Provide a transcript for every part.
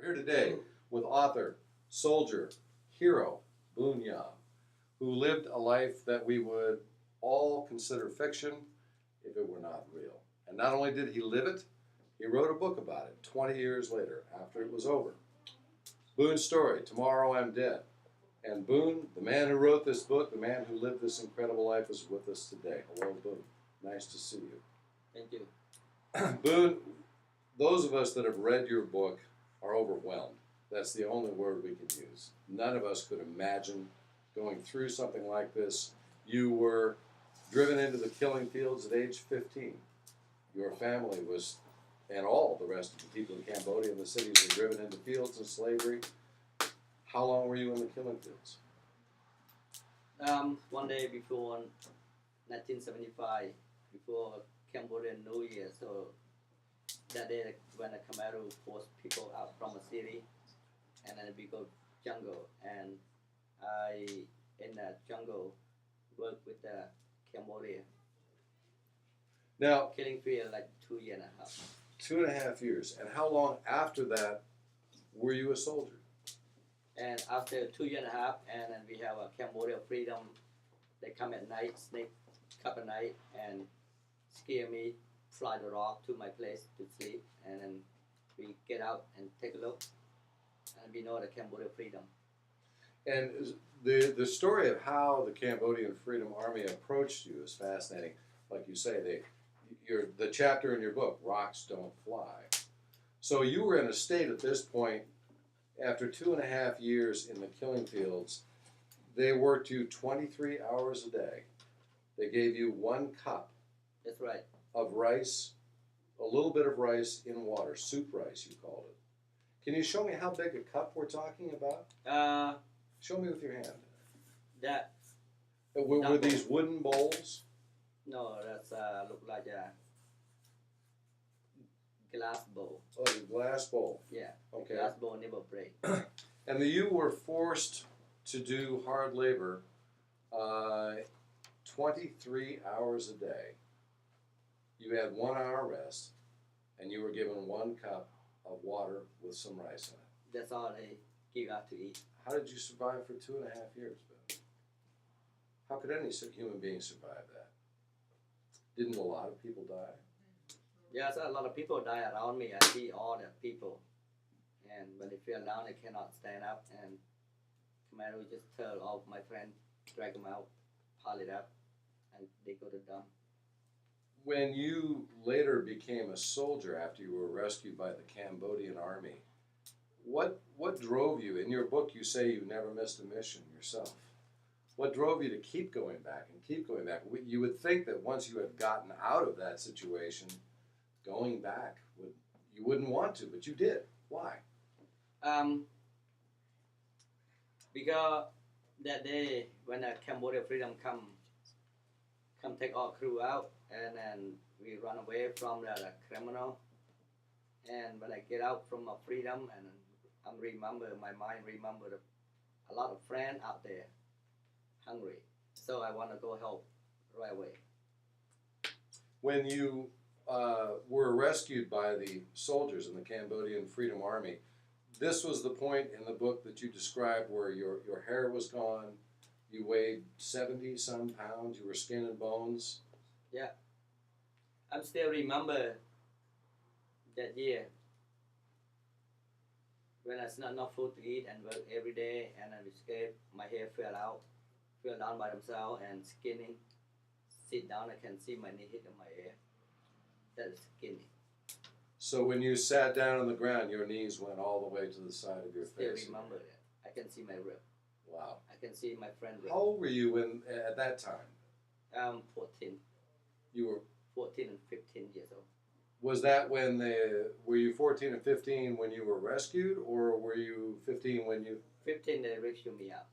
We're here today with author, soldier, hero, Bun Yom, who lived a life that we would all consider fiction if it were not real. And not only did he live it, he wrote a book about it 20 years later, after it was over. Boone's story, Tomorrow I'm Dead. And Boone, the man who wrote this book, the man who lived this incredible life, is with us today. Hello, Boone. Nice to see you. Thank you. Boone, those of us that have read your book are overwhelmed. That's the only word we can use. None of us could imagine going through something like this. You were driven into the killing fields at age 15. Your family was, and all the rest of the people in Cambodia and the cities were driven into fields of slavery. How long were you in the killing fields? One day before 1975, before Cambodian New Year, so that day when the Khmer Rouge forced people out from the city, and then we go jungle, and I in the jungle work with the Cambodia. Now, Killing field like 2.5 years. 2.5 years. And how long after that were you a soldier? And after 2.5 years, and then we have a Cambodian Freedom. They come at night, sneak up at night, and scare me, fly the rock to my place to sleep, and then we get out and take a look, and we know the Cambodian Freedom. And the story of how the Cambodian Freedom Army approached you is fascinating. Like you say, the chapter in your book, Rocks Don't Fly. So you were in a state at this point, after 2.5 years in the killing fields, they worked you 23 hours a day. They gave you 1 cup That's right. of rice, a little bit of rice in water, soup rice you called it. Can you show me how big a cup we're talking about? Show me with your hand. That Were these wooden bowls? no, that's look like a glass bowl. Oh, a glass bowl. Yeah. Okay. Glass bowl never break. And you were forced to do hard labor 23 hours a day. You had 1 hour rest, and you were given 1 cup of water with some rice in it. That's all they give out to eat. How did you survive for 2.5 years, Ben? How could any human being survive that? Didn't a lot of people die? Yes, a lot of people die around me. I see all the people, and when they fell down, they cannot stand up. And Khmer Rouge just tell all of my friends, drag them out, pile it up, and they go to dump. When you later became a soldier after you were rescued by the Cambodian army, what drove you? In your book, you say you never missed a mission yourself. What drove you to keep going back and keep going back? You would think that once you had gotten out of that situation, going back you wouldn't want to, but you did. Why? Because that day when the Cambodian Freedom come take our crew out, and then we run away from the criminal. And when I get out from my freedom, and my mind remember a lot of friends out there hungry. So I want to go help right away. When you were rescued by the soldiers in the Cambodian Freedom Army, this was the point in the book that you described where your hair was gone, you weighed 70-some pounds, you were skin and bones. Yeah. I still remember that year when I not enough food to eat and work every day, and I escaped, my hair fell down by themselves and skinny. Sit down, I can see my knee hitting my hair. That is skinny. So when you sat down on the ground, your knees went all the way to the side of your face. Still remember that. I can see my rib. Wow. I can see my friend rib. How old were you at that time? 14. You were 14 and 15 years old. Was that were you 14 and 15 when you were rescued, or were you 15 when you... 15, they rescued me out.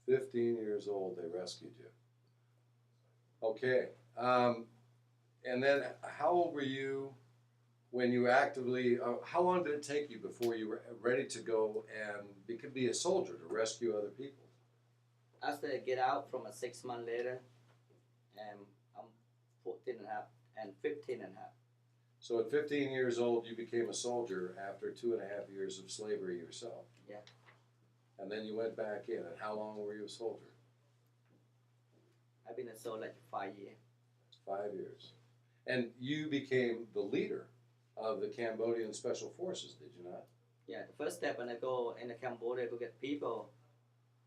15 years old, they rescued you. Okay. And then how old were you when you actively... how long did it take you before you were ready to go and be a soldier to rescue other people? After I get out from 6 months later, I'm 14 and a half and 15 and a half. So at 15 years old, you became a soldier after 2.5 years of slavery yourself. Yeah. And then you went back in. And how long were you a soldier? I've been a soldier like 5 years. 5 years. And you became the leader of the Cambodian Special Forces, did you not? Yeah, the first step when I go in Cambodia to get people,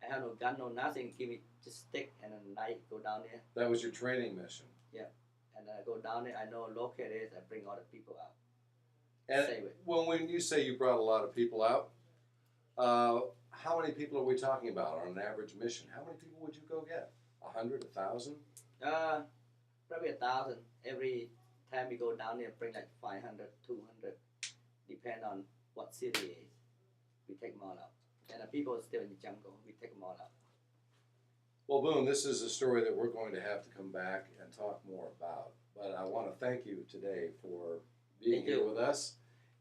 I have no gun, no nothing. Give me just stick and a knife. Go down there, That was your training mission. and I go down there. I know local is. I bring all the people out. And Save it. well, when you say you brought a lot of people out, how many people are we talking about on an average mission? How many people would you go get? 100, 1,000? Probably 1,000 every time we go down there. Bring like 500, 200, depend on what city it is. We take them all out, and the people still in the jungle. We take them all out. Well, Boone, this is a story that we're going to have to come back and talk more about. But I want to thank you today for being Thank here you. with us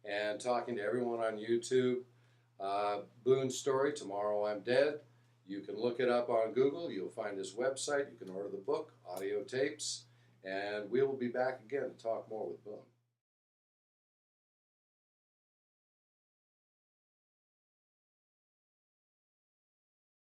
and talking to everyone on YouTube. Boone's story, Tomorrow I'm Dead. You can look it up on Google. You'll find his website. You can order the book, audio tapes, and we will be back again to talk more with Boone.